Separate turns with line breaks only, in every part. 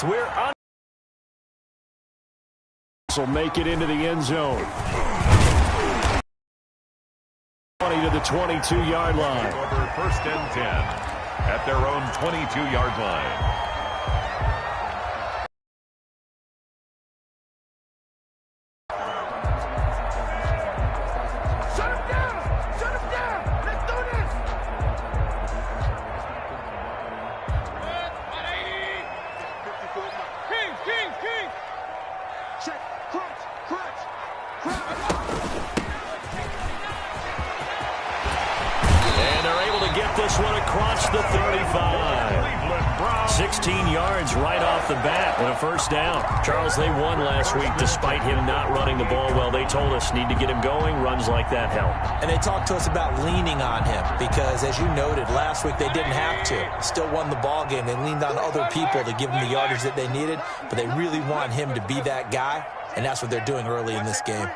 We're on.
Will make it into the end zone. 20 to the 22-yard line.
Over 1st and 10 at their own 22-yard line.
This one across the 35. 16 yards right off the bat and a first down. Charles, they won last week despite him not running the ball well. They told us need to get him going. Runs like that help.
And they talked to us about leaning on him because, as you noted, last week they didn't have to. Still won the ball game. They leaned on other people to give them the yardage that they needed, but they really want him to be that guy, and that's what they're doing early in this game.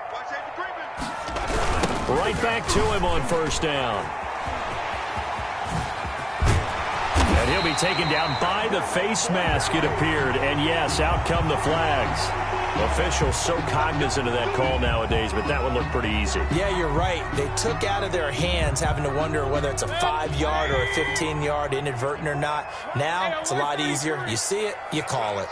Right back to him on first down. And he'll be taken down by the face mask, it appeared. And, yes, out come the flags. Officials so cognizant of that call nowadays, but that one looked pretty easy.
Yeah, you're right. They took out of their hands having to wonder whether it's a 5-yard or a 15-yard inadvertent or not. Now it's a lot easier. You see it, you call it.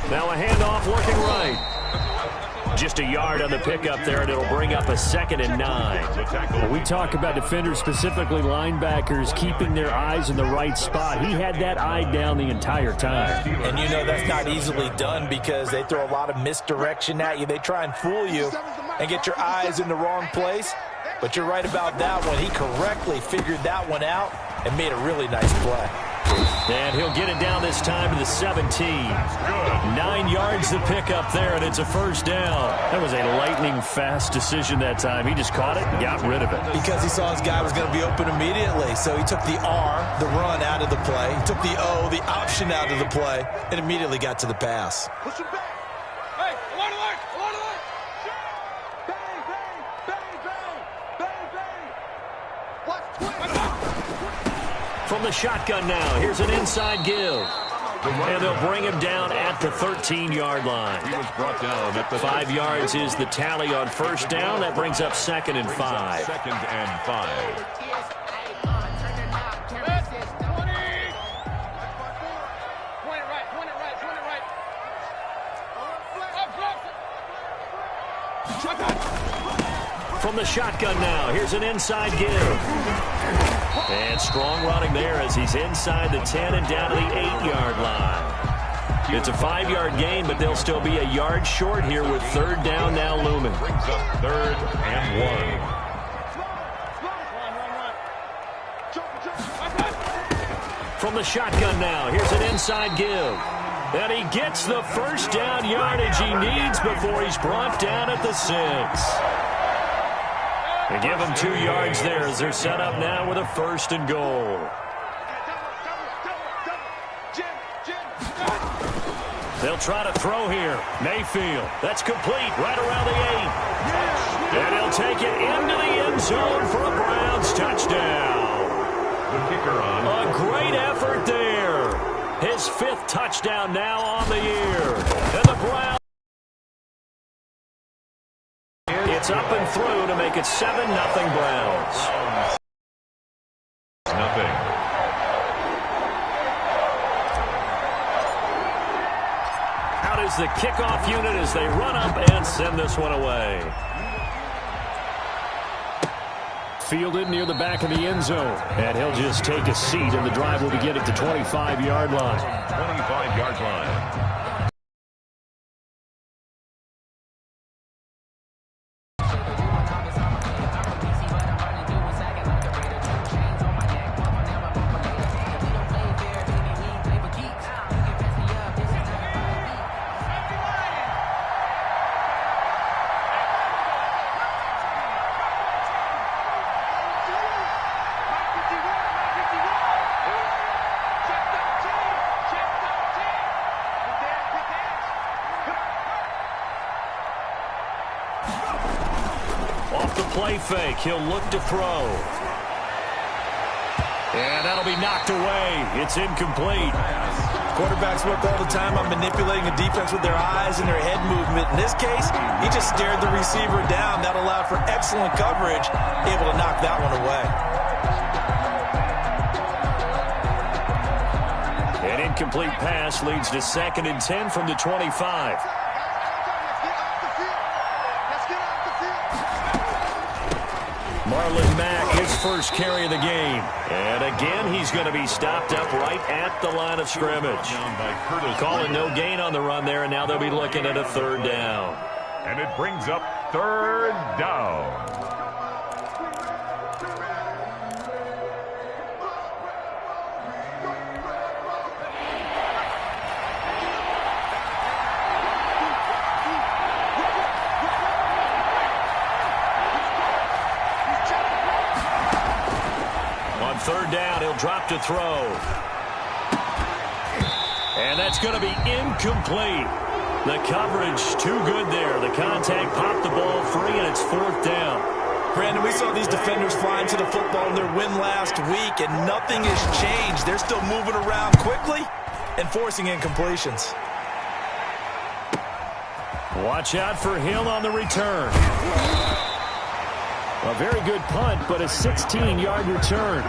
Now a handoff working right. Just a yard on the pickup there, and it'll bring up a 2nd and 9.
When we talk about defenders, specifically linebackers, keeping their eyes in the right spot. He had that eye down the entire time.
And you know that's not easily done because they throw a lot of misdirection at you. They try and fool you and get your eyes in the wrong place. But you're right about that one. He correctly figured that one out and made a really nice play.
And he'll get it down this time to the 17. 9 yards to pick up there, and it's a first down. That was a lightning-fast decision that time. He just caught it and got rid of it.
Because he saw his guy was going to be open immediately. So he took the R, the run, out of the play. He took the O, the option, out of the play, and immediately got to the pass.
Push him back. Hey, alert, alert, alert, alert. Bang, bang, bang, bang, bang, bang. Watch twist.
From the shotgun now, here's an inside give. And they'll bring him down at the 13-yard line.
He was brought down at the
5 yards is the tally on first down. That brings up 2nd and 5.
2nd and 5.
From the shotgun now, here's an inside give. And strong running there as he's inside the 10 and down to the 8-yard line. It's a 5-yard gain, but they'll still be a yard short here with 3rd down now looming.
Brings up 3rd and
1. From the shotgun now, here's an inside give. And he gets the first down yardage he needs before he's brought down at the 6. They give him 2 yards there as they're set up now with a 1st and goal. They'll try to throw here. Mayfield, that's complete right around the 8. And he'll take it into the end zone for a Browns touchdown.
The kicker on.
A great effort there. His 5th touchdown now on the year. And the Browns. It's up and through to make it 7-0 Browns.
Nothing.
Out is the kickoff unit as they run up and send this one away.
Fielded near the back of the end zone. And he'll just take a seat, and the drive will begin at the 25-yard line.
25-yard line.
play fake. He'll look to throw. And that'll be knocked away. It's incomplete.
Quarterbacks work all the time on manipulating a defense with their eyes and their head movement. In this case, he just stared the receiver down. That allowed for excellent coverage, able to knock that one away.
An incomplete pass leads to 2nd and 10 from the 25. Marlon Mack, his first carry of the game. And again, he's going to be stopped up right at the line of scrimmage. Calling no gain on the run there, and now they'll be looking at a 3rd down.
And it brings up 3rd down.
On 3rd down, he'll drop to throw. And that's going to be incomplete. The coverage too good there. The contact popped the ball free, and it's 4th down.
Brandon, we saw these defenders flying to the football in their win last week, and nothing has changed. They're still moving around quickly and forcing incompletions.
Watch out for Hill on the return. A very good punt, but a 16-yard return.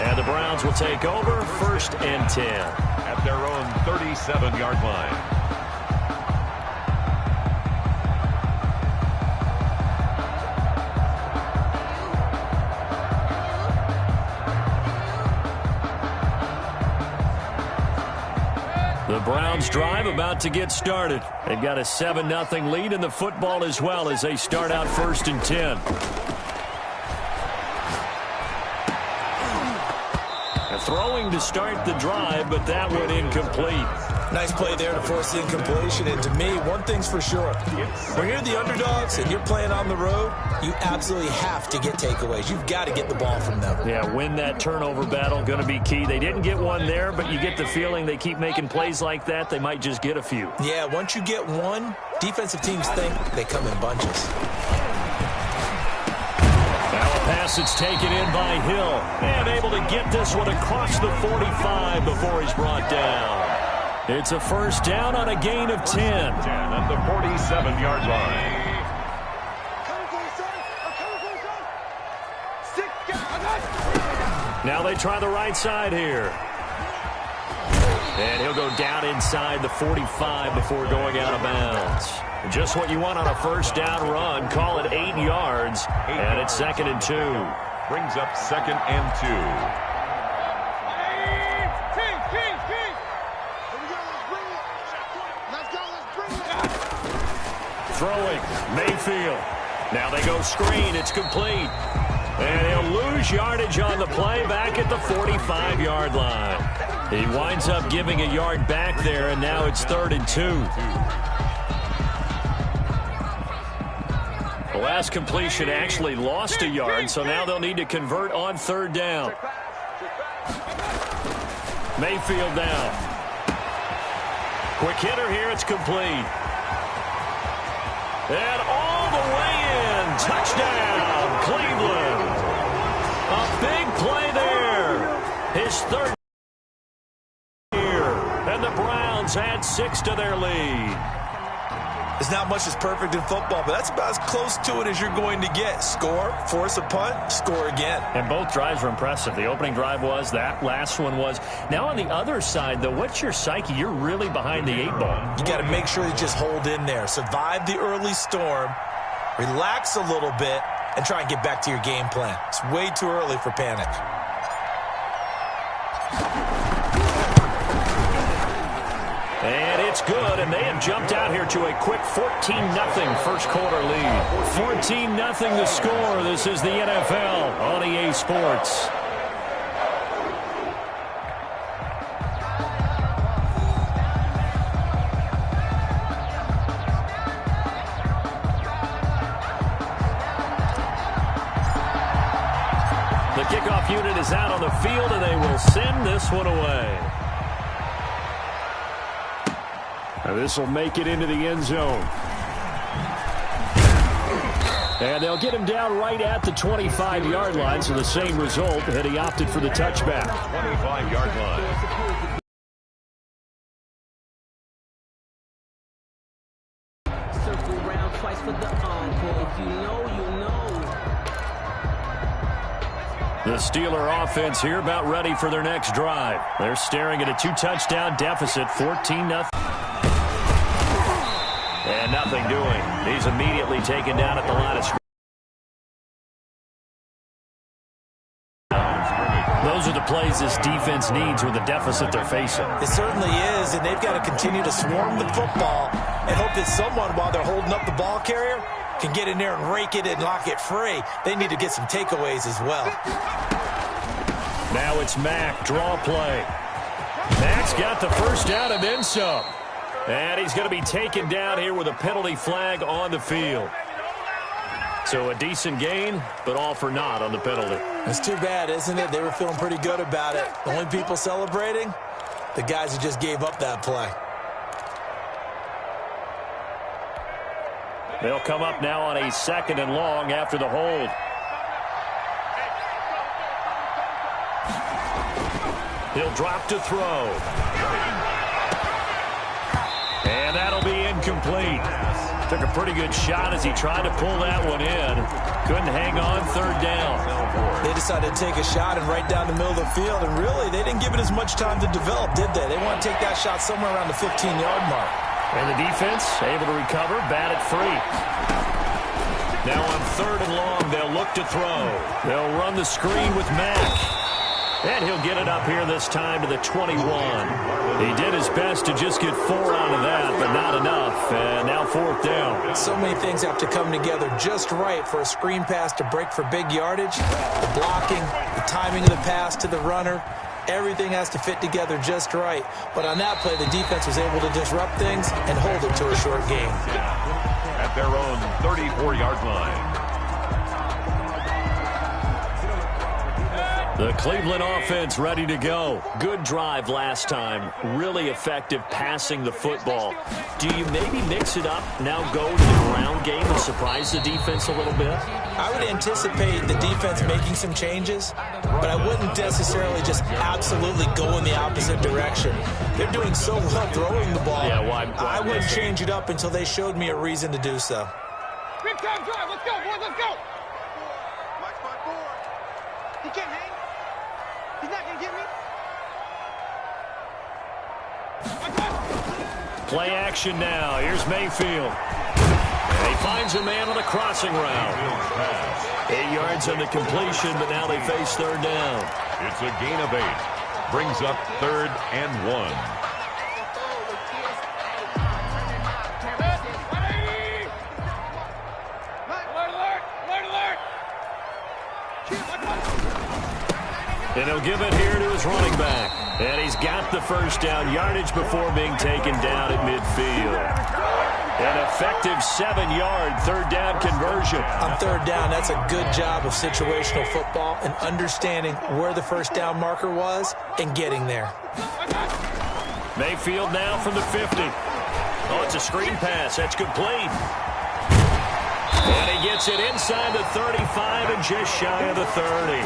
And the Browns will take over 1st and 10.
At their own 37-yard line.
The Browns drive about to get started. They've got a 7-0 lead in the football as well as they start out 1st and 10. Throwing to start the drive, but that one incomplete.
Nice play there to force the incompletion. And to me, one thing's for sure. When you're the underdogs and you're playing on the road, you absolutely have to get takeaways. You've got to get the ball from them.
Yeah, win that turnover battle, going to be key. They didn't get one there, but you get the feeling they keep making plays like that, they might just get a few.
Yeah, once you get one, defensive teams think they come in bunches.
Pass that's taken in by Hill. And able to get this one across the 45 before he's brought down. It's a 1st down on a gain of 10.
At the 47-yard line.
Now they try the right side here. And he'll go down inside the 45 before going out of bounds. Just what you want on a 1st down run. Call it 8 yards. And it's 2nd and 2.
Brings up 2nd and 2.
Throwing, Mayfield. Now they go screen. It's complete. And he'll lose yardage on the play back at the 45-yard line. He winds up giving a yard back there, and now it's 3rd and 2. The last completion actually lost a yard, so now they'll need to convert on 3rd down. Mayfield down. Quick hitter here, it's complete. And all the way in, touchdown, Cleveland. A big play there. His 3rd year, and the Browns add 6 to their lead.
There's not much that's perfect in football, but that's about as close to it as you're going to get. Score, force a punt, score again.
And both drives were impressive. The opening drive was, that last one was. Now on the other side, though, what's your psyche? You're really behind the 8 ball.
You got to make sure you just hold in there. Survive the early storm, relax a little bit, and try and get back to your game plan. It's way too early for panic.
And it's good, and they have jumped out here to a quick 14-0 first quarter lead. 14-0 the score. This is the NFL on EA Sports. The kickoff unit is out on the field, and they will send this one away. Now this will make it into the end zone. And they'll get him down right at the 25-yard line, so the same result, and he opted for the touchback.
25-yard line.
Circle round twice for the encore. If you know, you know.
The Steeler offense here about ready for their next drive. They're staring at a 2-touchdown deficit, 14-0. And nothing doing. He's immediately taken down at the line of scrimmage. Those are the plays this defense needs with the deficit they're facing.
It certainly is, and they've got to continue to swarm the football and hope that someone, while they're holding up the ball carrier, can get in there and rake it and lock it free. They need to get some takeaways as well.
Now it's Mack, draw play. Mack's got the first down and then some. And he's going to be taken down here with a penalty flag on the field. So a decent gain, but all for naught on the penalty.
It's too bad, isn't it? They were feeling pretty good about it. The only people celebrating, the guys who just gave up that play.
They'll come up now on a 2nd and long after the hold. He'll drop to throw. And that'll be incomplete. Took a pretty good shot as he tried to pull that one in. Couldn't hang on, 3rd down.
They decided to take a shot and right down the middle of the field, and really, they didn't give it as much time to develop, did they? They want to take that shot somewhere around the 15-yard mark.
And the defense able to recover, bat it free. Now on 3rd and long, they'll look to throw. They'll run the screen with Mack. And he'll get it up here this time to the 21. He did his best to just get 4 out of that, but not enough. And now 4th down.
So many things have to come together just right for a screen pass to break for big yardage. The blocking, the timing of the pass to the runner, everything has to fit together just right. But on that play, the defense was able to disrupt things and hold it to a short game.
At their own 34-yard line.
The Cleveland offense ready to go. Good drive last time. Really effective passing the football. Do you maybe mix it up, now go to the ground game and surprise the defense a little bit?
I would anticipate the defense making some changes, but I wouldn't necessarily just absolutely go in the opposite direction. They're doing so well throwing the ball.
Yeah, why
I wouldn't change it up until they showed me a reason to do so.
Big time drive. Let's go, boys. Let's go. Watch my board. He can't hang. He's not going to get me.
Play action now. Here's Mayfield. And he finds a man on a crossing route. 8 yards on the completion, but now they face 3rd down.
It's a gain of 8. Brings up 3rd and 1.
And he'll give it here to his running back. And he's got the first down yardage before being taken down at midfield. An effective 7-yard 3rd down conversion.
On 3rd down, that's a good job of situational football and understanding where the first down marker was and getting there.
Mayfield now from the 50. Oh, it's a screen pass. That's complete. And he gets it inside the 35 and just shy of the 30.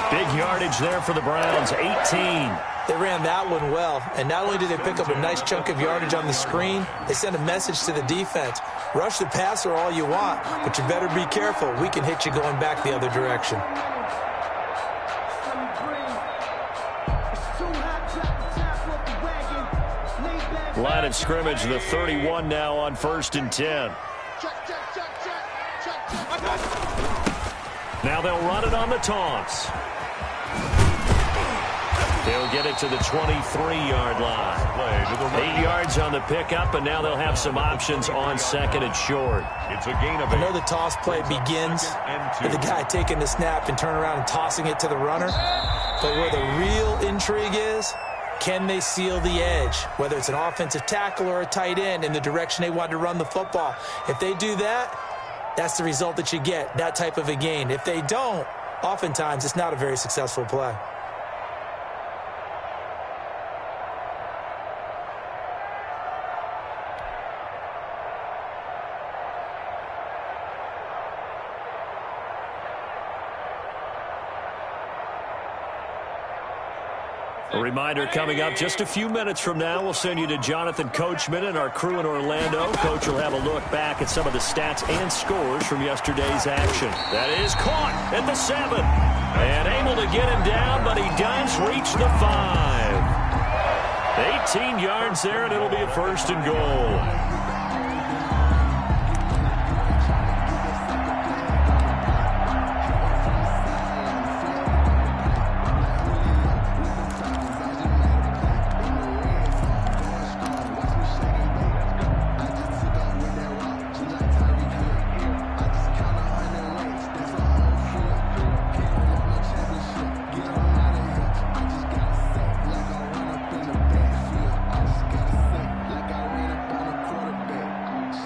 Big yardage there for the Browns, 18.
They ran that one well, and not only did they pick up a nice chunk of yardage on the screen, they sent a message to the defense. Rush the passer all you want, but you better be careful. We can hit you going back the other direction.
Line of scrimmage, the 31 now on 1st and 10. Now they'll run it on the taunts. They'll get it to the 23-yard line. 8 yards on the pickup, and now they'll have some options on 2nd and short.
It's a gain of 8.
I know the toss play begins with the guy taking the snap and turning around and tossing it to the runner. But where the real intrigue is, can they seal the edge, whether it's an offensive tackle or a tight end, in the direction they want to run the football? If they do that, that's the result that you get, that type of a gain. If they don't, oftentimes it's not a very successful play.
A reminder coming up just a few minutes from now, we'll send you to Jonathan Coachman and our crew in Orlando. Coach will have a look back at some of the stats and scores from yesterday's action. That is caught at the 7. And able to get him down, but he does reach the 5. 18 yards there, and it'll be a 1st and goal.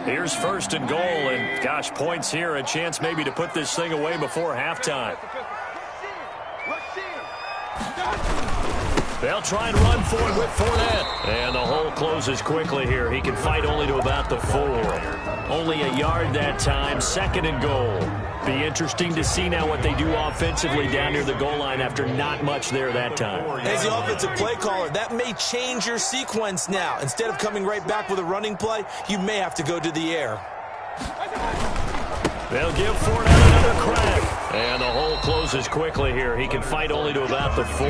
Here's 1st and goal, and gosh, points here, a chance maybe to put this thing away before halftime. They'll try and run for it with Fournette. And the hole closes quickly here. He can fight only to about the 4. Only a yard that time, 2nd and goal. Be interesting to see now what they do offensively down near the goal line after not much there that time.
As the offensive play caller, that may change your sequence now. Instead of coming right back with a running play, you may have to go to the air.
They'll give Fournette another crack. And the hole closes quickly here. He can fight only to about the 4.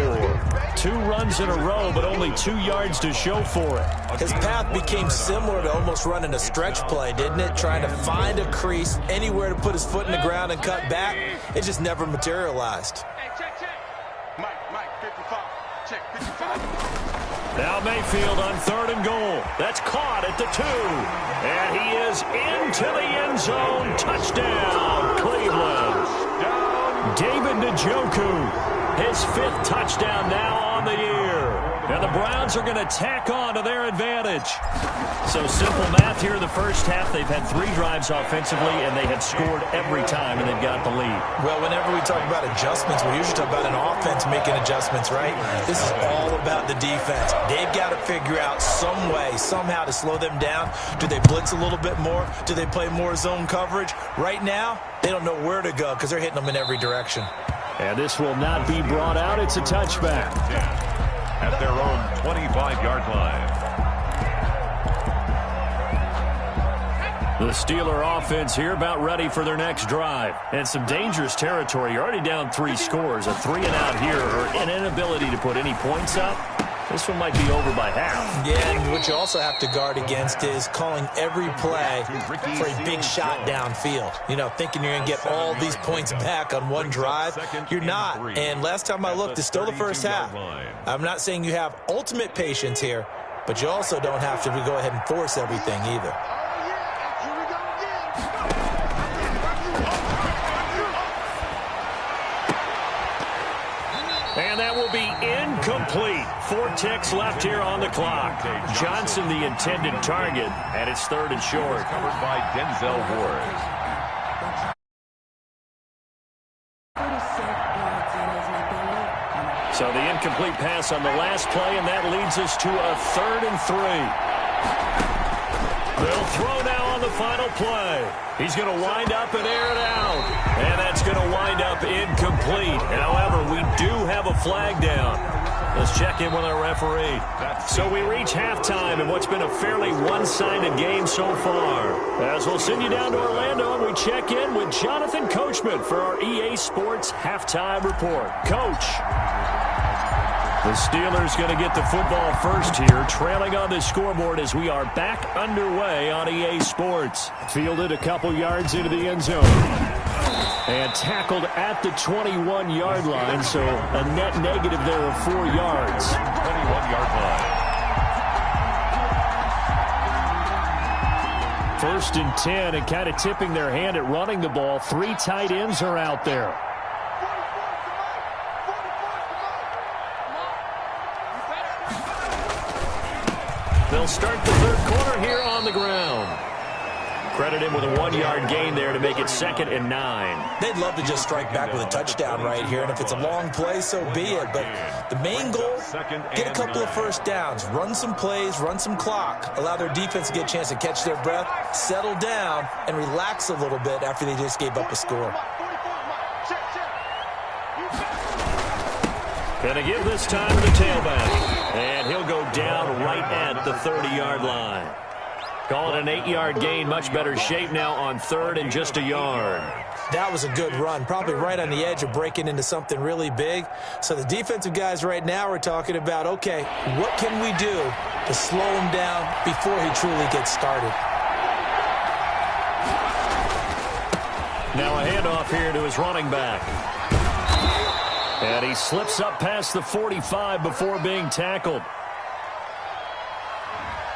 2 runs in a row, but only 2 yards to show for it.
His path became similar to almost running a stretch play, didn't it? Trying to find a crease, anywhere to put his foot in the ground and cut back. It just never materialized.
Hey, check. Mike, 55. Check, 55.
Now Mayfield on 3rd and goal. That's caught at the 2. And he is into the end zone. Touchdown, Cleveland. David Njoku, his 5th touchdown now on the year. And the Browns are going to tack on to their advantage. So simple math here in the first half. They've had 3 drives offensively, and they have scored every time, and they've got the lead.
Well, whenever we talk about adjustments, we usually talk about an offense making adjustments, right? This is all about the defense. They've got to figure out some way, somehow to slow them down. Do they blitz a little bit more? Do they play more zone coverage? Right now, they don't know where to go because they're hitting them in every direction.
And this will not be brought out. It's a touchback.
At their own 25-yard line.
The Steeler offense here about ready for their next drive. And some dangerous territory. You're already down 3 scores. A 3 and out here, or an inability to put any points up. This one might be over by half.
Yeah, and what you also have to guard against is calling every play for a big shot downfield. You know, thinking you're going to get all these points back on one drive. You're not. And last time I looked, it's still the first half. I'm not saying you have ultimate patience here, but you also don't have to go ahead and force everything either.
And that will be incomplete. 4 ticks left here on the clock. Johnson, the intended target, and it's 3rd and short.
Covered by Denzel Ward.
So the incomplete pass on the last play, and that leads us to a 3rd and 3. They'll throw now on the final play. He's going to wind up and air it out. And that's going to wind up incomplete. However, we do have a flag down. Let's check in with our referee. So we reach halftime in what's been a fairly one-sided game so far. As we'll send you down to Orlando, and we check in with Jonathan Coachman for our EA Sports Halftime Report. Coach. The Steelers going to get the football first here, trailing on the scoreboard as we are back underway on EA Sports. Fielded a couple yards into the end zone. And tackled at the 21-yard line, so a net negative there of 4 yards.
21-yard line.
1st and 10, and kind of tipping their hand at running the ball. 3 tight ends are out there. They'll start the 3rd quarter here on the ground. Credit him with a 1-yard gain there to make it 2nd and 9.
They'd love to just strike back with a touchdown right here, and if it's a long play, so be it. But the main goal, get a couple of first downs, run some plays, run some clock, allow their defense to get a chance to catch their breath, settle down, and relax a little bit after they just gave up a score.
Gonna give this time to the tailback. And he'll go down right at the 30-yard line. Call it an 8-yard gain. Much better shape now on third and just a yard.
That was a good run, probably right on the edge of breaking into something really big. So the defensive guys right now are talking about, okay, what can we do to slow him down before he truly gets started?
Now a handoff here to his running back. And he slips up past the 45 before being tackled.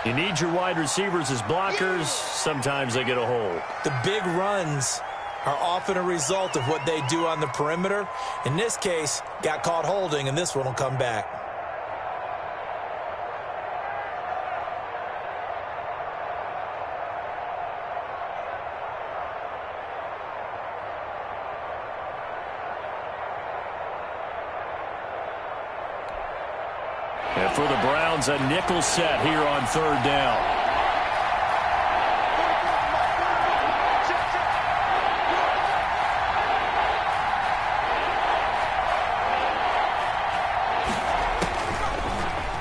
You need your wide receivers as blockers. Sometimes they get a hold.
The big runs are often a result of what they do on the perimeter. In this case, got caught holding, and this one will come back.
And for the Browns, a nickel set here on third down.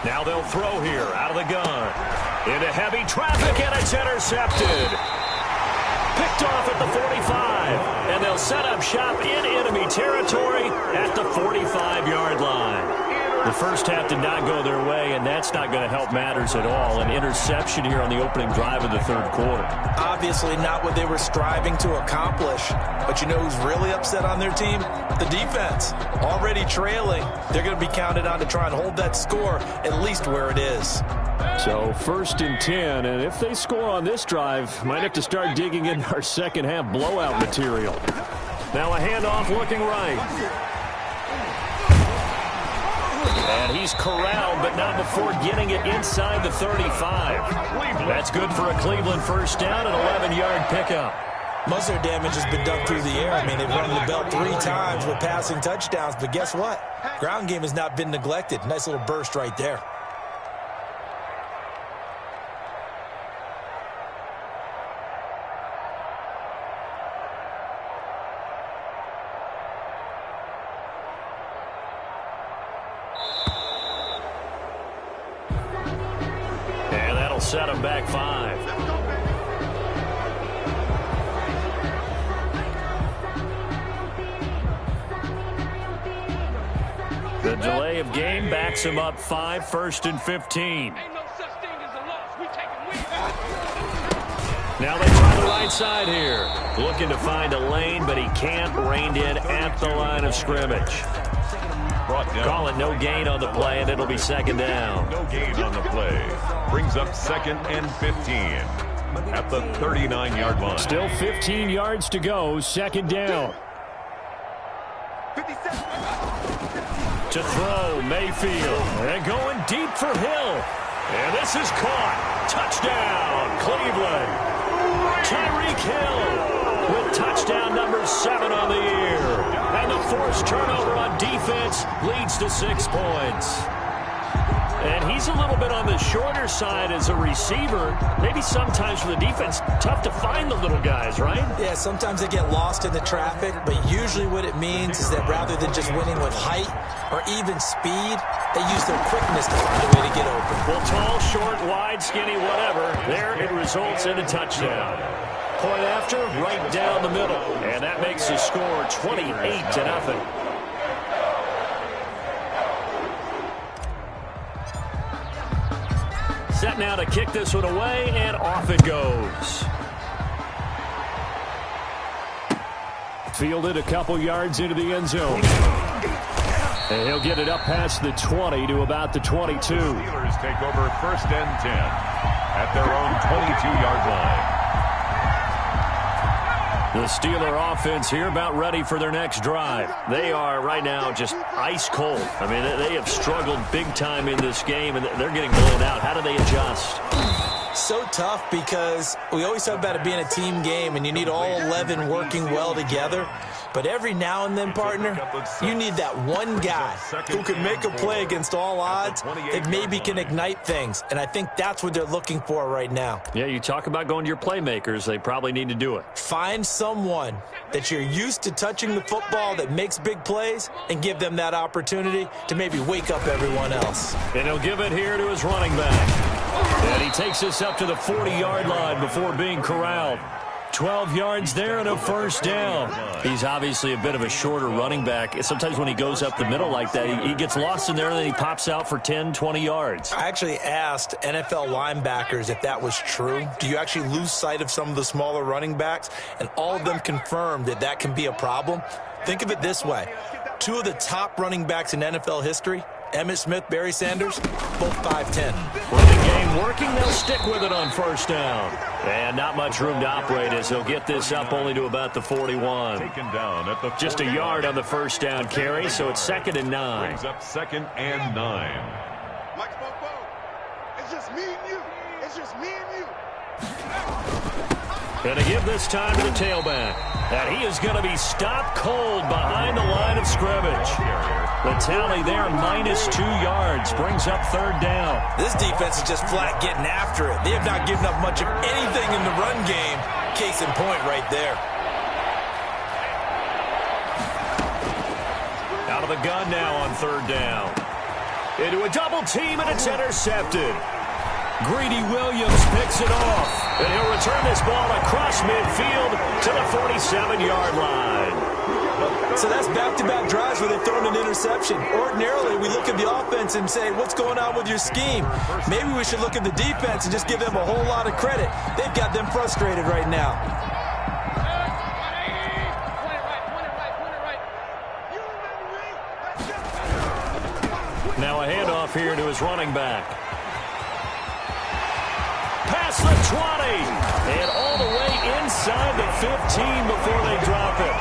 Now they'll throw here out of the gun. Into heavy traffic, and it's intercepted. Picked off at the 45. And they'll set up shop in enemy territory at the 45-yard line. The first half did not go their way, and that's not going to help matters at all. An interception here on the opening drive of the third quarter.
Obviously not what they were striving to accomplish. But you know who's really upset on their team? The defense. Already trailing. They're going to be counted on to try and hold that score at least where it is.
So 1st and 10, and if they score on this drive, might have to start digging in our second half blowout material. Now a handoff looking right. And he's corralled, but not before getting it inside the 35. That's good for a Cleveland first down, an 11-yard pickup.
Most of their damage has been done through the air. I mean, they've run the belt 3 times with passing touchdowns, but guess what? Ground game has not been neglected. Nice little burst right there.
Set him back 5. The delay of game backs him up 5, 1st and 15. Now they try the right side here. Looking to find a lane, but he can't. Reined in at the line of scrimmage. Call it no gain on the play, and it'll be second down.
No gain on the play. Brings up 2nd and 15 at the 39-yard line.
Still 15 yards to go, second down. To throw, Mayfield. And going deep for Hill. And this is caught. Touchdown, Cleveland. Tyreek Hill with touchdown number 7 on the year. And the forced turnover on defense leads to 6 points. And he's a little bit on the shorter side as a receiver. Maybe sometimes for the defense, tough to find the little guys, right?
Yeah, sometimes they get lost in the traffic, but usually what it means is that rather than just winning with height or even speed, they use their quickness to find a way to get open.
Well, tall, short, wide, skinny, whatever, there it results in a touchdown. Point after, right down the middle. And that makes the score 28-0. Set now to kick this one away, and off it goes. Fielded a couple yards into the end zone. And he'll get it up past the 20 to about the 22.
Steelers take over 1st and 10 at their own 22-yard line.
The Steeler offense here about ready for their next drive. They are right now just ice cold. I mean, they have struggled big time in this game, and they're getting blown out. How do they adjust?
So tough because we always talk about it being a team game, and you need all 11 working well together. But every now and then, partner, you need that one guy who can make a play against all odds that maybe can ignite things. And I think that's what they're looking for right now.
Yeah, you talk about going to your playmakers. They probably need to do it.
Find someone that you're used to touching the football that makes big plays and give them that opportunity to maybe wake up everyone else.
And he'll give it here to his running back. And he takes us up to the 40-yard line before being corralled. 12 yards there and a first down. He's obviously a bit of a shorter running back. Sometimes when he goes up the middle like that, he gets lost in there and then he pops out for 10, 20 yards.
I actually asked NFL linebackers if that was true. Do you actually lose sight of some of the smaller running backs? And all of them confirmed that that can be a problem. Think of it this way. Two of the top running backs in NFL history, Emmitt Smith, Barry Sanders, both 5'10".
With the game working, they'll stick with it on first down. And not much room to operate as he'll get this up only to about the 41.
Taken down at the
Just a yard on the first down carry, so it's 2nd and 9.
Brings up 2nd and 9.
Mike Bobo, it's just me and you. It's just me and you.
Going to give this time to the tailback. And he is going to be stopped cold behind the line of scrimmage. The tally there, -2 yards, brings up 3rd down.
This defense is just flat getting after it. They have not given up much of anything in the run game. Case in point right there.
Out of the gun now on 3rd down. Into a double team, and it's intercepted. Greedy Williams picks it off, and he'll return this ball across midfield to the 47-yard line.
So that's back-to-back drives where they've thrown an interception. Ordinarily, we look at the offense and say, what's going on with your scheme? Maybe we should look at the defense and just give them a whole lot of credit. They've got them frustrated right now.
Now a handoff here to his running back. Past the 20, and all the way inside the 15 before they drop it.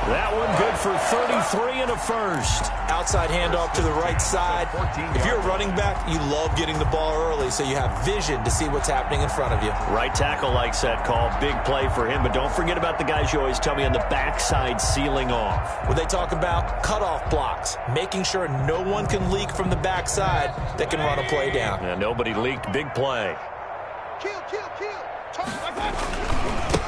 That one good for 33 and a first.
Outside handoff to the right side. If you're a running back, you love getting the ball early so you have vision to see what's happening in front of you.
Right tackle likes that call. Big play for him, but don't forget about the guys you always tell me on the backside sealing off.
When they talk about cutoff blocks, making sure no one can leak from the backside that can run a play down.
And nobody leaked. Big play.
Kill, kill, kill.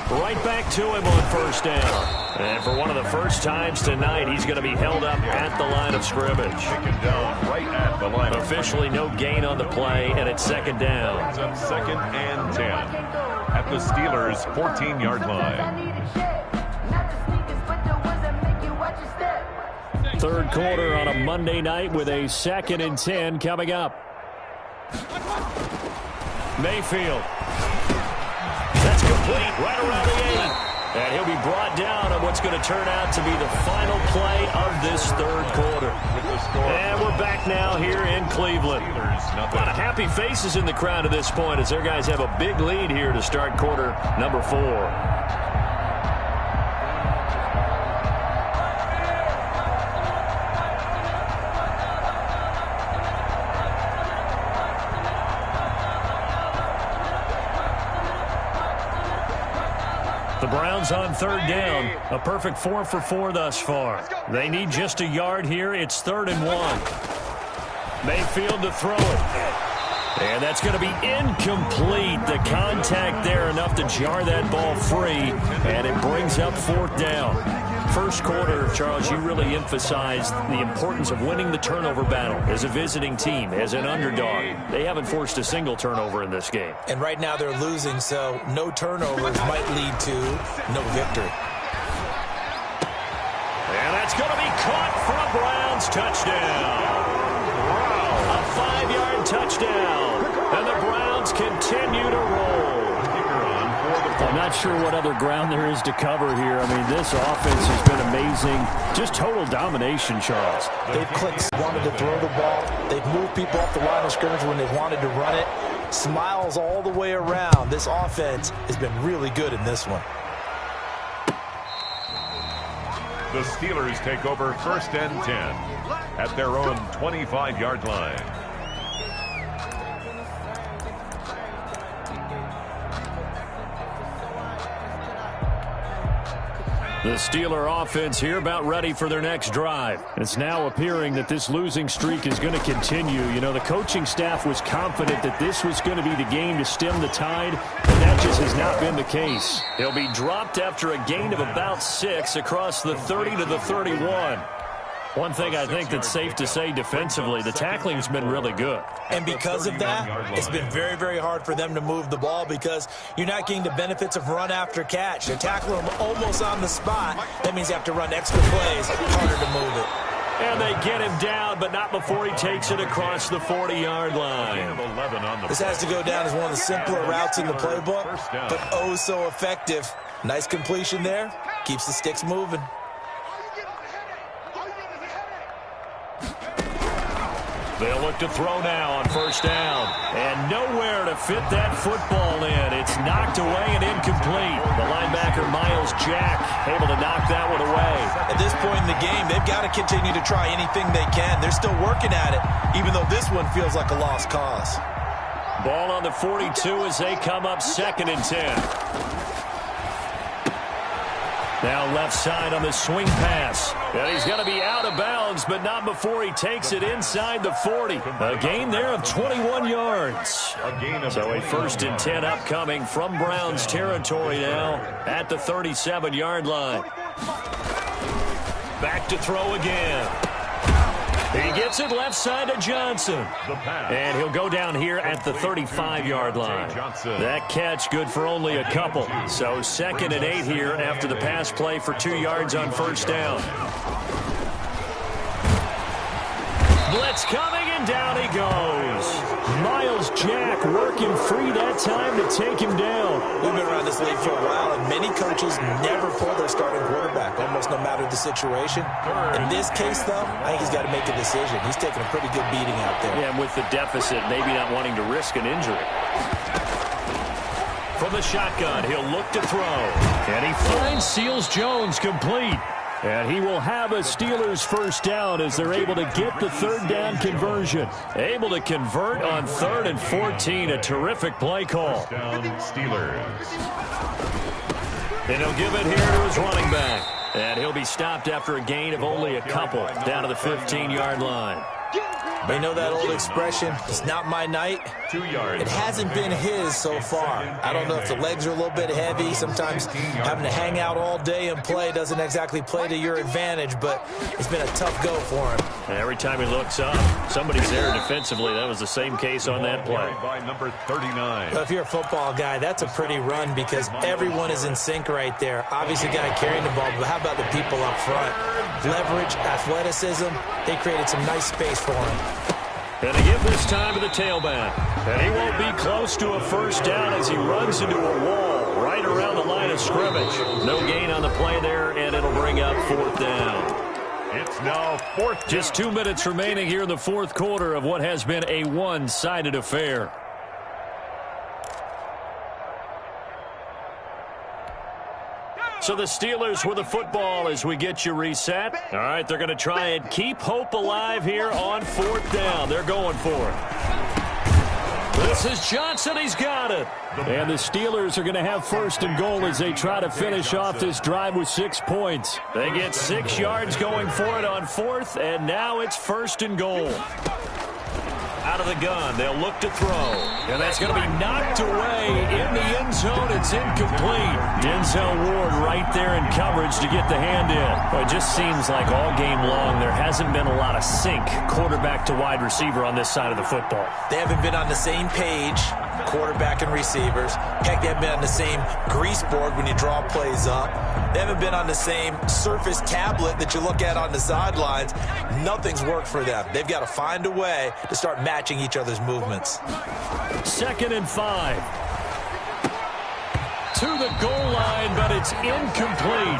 Right back to him on first down. And for one of the first times tonight, he's going to be held up at the line of scrimmage.
Taken down right at the line.
Officially no gain on the play, and it's 2nd down.
Brings up 2nd and 10 at the Steelers' 14-yard line.
3rd quarter on a Monday night with a 2nd and 10 coming up. Mayfield. That's complete right around the 8. And he'll be brought down on what's going to turn out to be the final play of this 3rd quarter. And we're back now here in Cleveland. A lot of happy faces in the crowd at this point as their guys have a big lead here to start quarter number 4. The Browns on 3rd down. A perfect 4 for 4 thus far. They need just a yard here. It's 3rd and 1. Mayfield to throw it. And that's going to be incomplete. The contact there enough to jar that ball free. And it brings up 4th down. First quarter, Charles, you really emphasized the importance of winning the turnover battle as a visiting team, as an underdog. They haven't forced a single turnover in this game.
And right now they're losing, so no turnovers might lead to no victory.
And that's going to be caught for a Browns touchdown. Wow. A 5-yard touchdown. And the Browns continue to roll. I'm not sure what other ground there is to cover here. I mean, this offense has been amazing. Just total domination, Charles.
They've clicked, wanted to throw the ball. They've moved people off the line of scrimmage when they wanted to run it. Smiles all the way around. This offense has been really good in this one.
The Steelers take over 1st and 10 at their own 25-yard line.
The Steeler offense here about ready for their next drive. It's now appearing that this losing streak is going to continue. You know, the coaching staff was confident that this was going to be the game to stem the tide, and that just has not been the case. He'll be dropped after a gain of about 6 across the 30 to the 31. One thing I think that's safe to say defensively, the tackling's been really good.
And because of that, it's been very, very hard for them to move the ball because you're not getting the benefits of run after catch. They're tackling them almost on the spot. That means you have to run extra plays, harder to move it.
And they get him down, but not before he takes it across the 40-yard line.
This has to go down as one of the simpler routes in the playbook, but oh so effective. Nice completion there. Keeps the sticks moving.
They'll look to throw now on first down. And nowhere to fit that football in. It's knocked away and incomplete. The linebacker, Miles Jack, able to knock that one away.
At this point in the game, they've got to continue to try anything they can. They're still working at it, even though this one feels like a lost cause.
Ball on the 42 as they come up 2nd and 10. Now left side on the swing pass. And he's going to be out of bounds, but not before he takes it inside the 40. A gain there of 21 yards. So a 1st and 10 upcoming from Browns territory now at the 37-yard line. Back to throw again. He gets it left side to Johnson. And he'll go down here at the 35-yard line. That catch good for only a couple. So 2nd and 8 here after the pass play for 2 yards on first down. Blitz coming, and down he goes. Miles Jack working free that time to take him down.
We've been around this league for a while, and many coaches never pull their starting quarterback, almost no matter the situation. In this case, though, I think he's got to make a decision. He's taking a pretty good beating out there.
Yeah, and with the deficit, maybe not wanting to risk an injury. From the shotgun, he'll look to throw. And he finds Seals-Jones complete. And he will have a Steelers first down as they're able to get the 3rd down conversion. Able to convert on 3rd and 14. A terrific play call.
Down Steelers.
And he'll give it here to his running back. And he'll be stopped after a gain of only a couple down to the 15-yard line.
They know that old expression, it's not my night.
2 yards.
It hasn't been his so far. I don't know if the legs are a little bit heavy. Sometimes having to hang out all day and play doesn't exactly play to your advantage, but it's been a tough go for him.
And every time he looks up, somebody's there defensively. That was the same case on that play.
By number 39.
Well, if you're a football guy, that's a pretty run because everyone is in sync right there. Obviously, the guy carrying the ball, but how about the people up front? Leverage, athleticism, they created some nice space for him.
And they give this time to the tailback. And he won't be close to a first down as he runs into a wall right around the line of scrimmage. No gain on the play there, and it'll bring up 4th down.
It's now 4th.
Just 2 minutes remaining here in the 4th quarter of what has been a one-sided affair. So the Steelers with the football as we get you reset. All right, they're going to try and keep hope alive here on 4th down. They're going for it. This is Johnson. He's got it. And the Steelers are going to have 1st and goal as they try to finish off this drive with 6 points. They get 6 yards going for it on 4th, and now it's 1st and goal. Out of the gun, they'll look to throw. And that's going to be knocked away in the end zone. It's incomplete. Denzel Ward right there in coverage to get the hand in. Well, it just seems like all game long there hasn't been a lot of sync quarterback to wide receiver on this side of the football.
They haven't been on the same page, quarterback and receivers. Heck, they haven't been on the same grease board when you draw plays up. They haven't been on the same surface tablet that you look at on the sidelines. Nothing's worked for them. They've got to find a way to start matching each other's movements.
2nd and 5. To the goal line, but it's incomplete.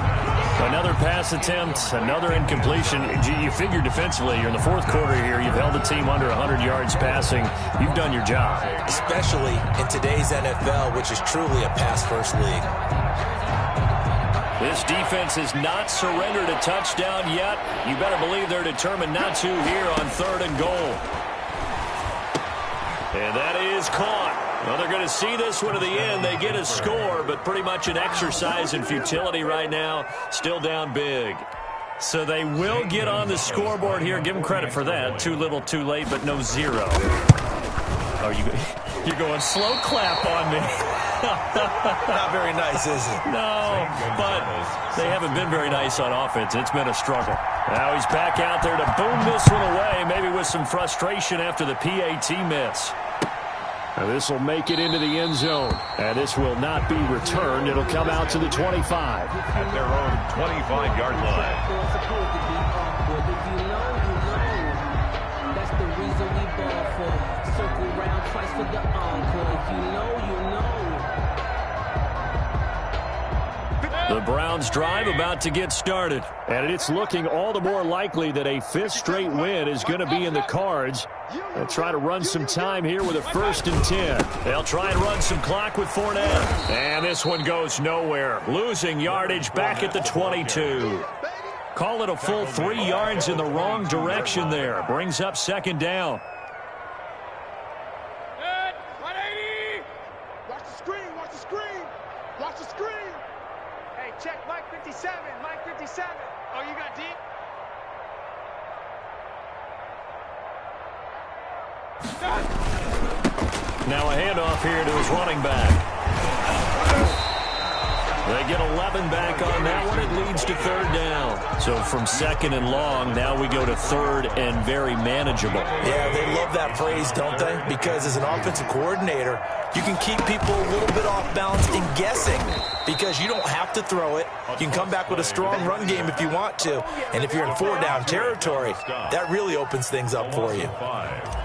Another pass attempt, another incompletion. You figure defensively, you're in the 4th quarter here. You've held the team under 100 yards passing. You've done your job.
Especially in today's NFL, which is truly a pass-first league.
This defense has not surrendered a touchdown yet. You better believe they're determined not to here on 3rd and goal. And that is caught. Well, they're going to see this one to the end. They get a score, but pretty much an exercise in futility right now. Still down big.
So they will get on the scoreboard here. Give them credit for that. Too little, too late, but no zero. Oh, you're going slow clap on me.
Not very nice, is it?
No, but they haven't been very nice on offense. It's been a struggle.
Now he's back out there to boom this one away, maybe with some frustration after the PAT miss. Now this will make it into the end zone, and this will not be returned. It'll come out to the 25.
At their own 25-yard line.
That's the reason we ball for. Circle round twice for the encore. If you know, you know.
The Browns drive about to get started, and it's looking all the more likely that a fifth straight win is going to be in the cards. They'll try to run some time here with a 1st and 10. They'll try and run some clock with Fournette. And this one goes nowhere. Losing yardage back at the 22. Call it a full 3 yards in the wrong direction there. Brings up 2nd down.
180! Watch the screen, watch the screen, watch the screen. Hey, check Mike 57, Mike 57. Oh, you got deep?
Now a handoff here to his running back. They get 11 back on that one. It leads to 3rd down. So from 2nd and long, now we go to 3rd and very manageable.
Yeah, they love that phrase, don't they? Because as an offensive coordinator, you can keep people a little bit off balance and guessing because you don't have to throw it. You can come back with a strong run game if you want to. And if you're in 4-down territory, that really opens things up for you.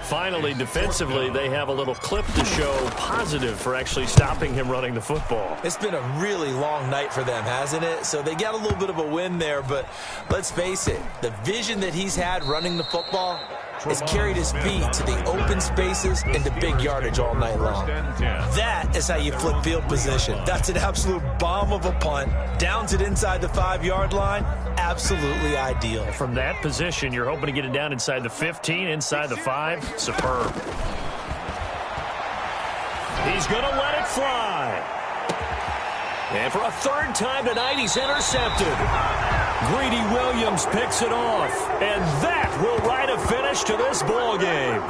Finally, defensively, they have a little clip to show positive for actually stopping him running the football.
It's been a really long night for them, hasn't it? So they got a little bit of a win there, but let's face it, the vision that he's had running the football has carried his feet to the open spaces and the big yardage all night long. That is how you flip field position. That's an absolute bomb of a punt. Downs it inside the 5-yard line. Absolutely ideal.
From that position, you're hoping to get it down inside the 15, inside the 5. Superb. He's going to let it fly. And for a 3rd time tonight, he's intercepted. Greedy Williams picks it off. And that will write a finish to this ball game.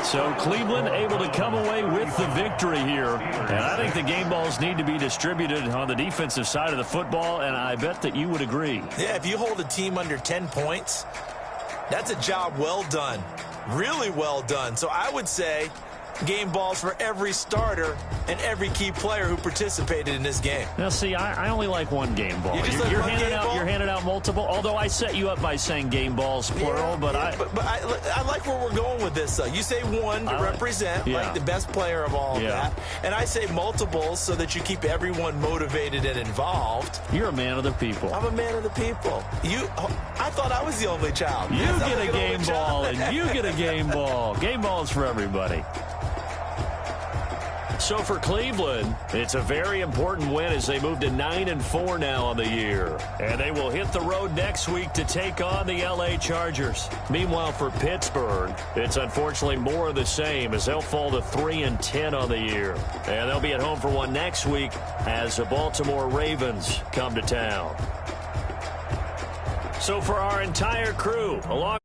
So Cleveland able to come away with the victory here. And I think the game balls need to be distributed on the defensive side of the football, and I bet that you would agree.
Yeah, if you hold a team under 10 points, that's a job well done. Really well done. So I would say game balls for every starter and every key player who participated in this game.
Now, see, I only like one game ball. You're handing out multiple, although I set you up by saying game balls, plural. But
I like where we're going with this, though. You say one to represent like the best player of all of that. And I say multiples so that you keep everyone motivated and involved.
You're a man of the people.
I'm a man of the people. I thought I was the only child.
You get a game ball, and you get a game ball. Game balls for everybody. So for Cleveland, it's a very important win as they move to 9-4 now on the year. And they will hit the road next week to take on the LA Chargers. Meanwhile, for Pittsburgh, it's unfortunately more of the same as they'll fall to 3-10 on the year. And they'll be at home for one next week as the Baltimore Ravens come to town. So for our entire crew, along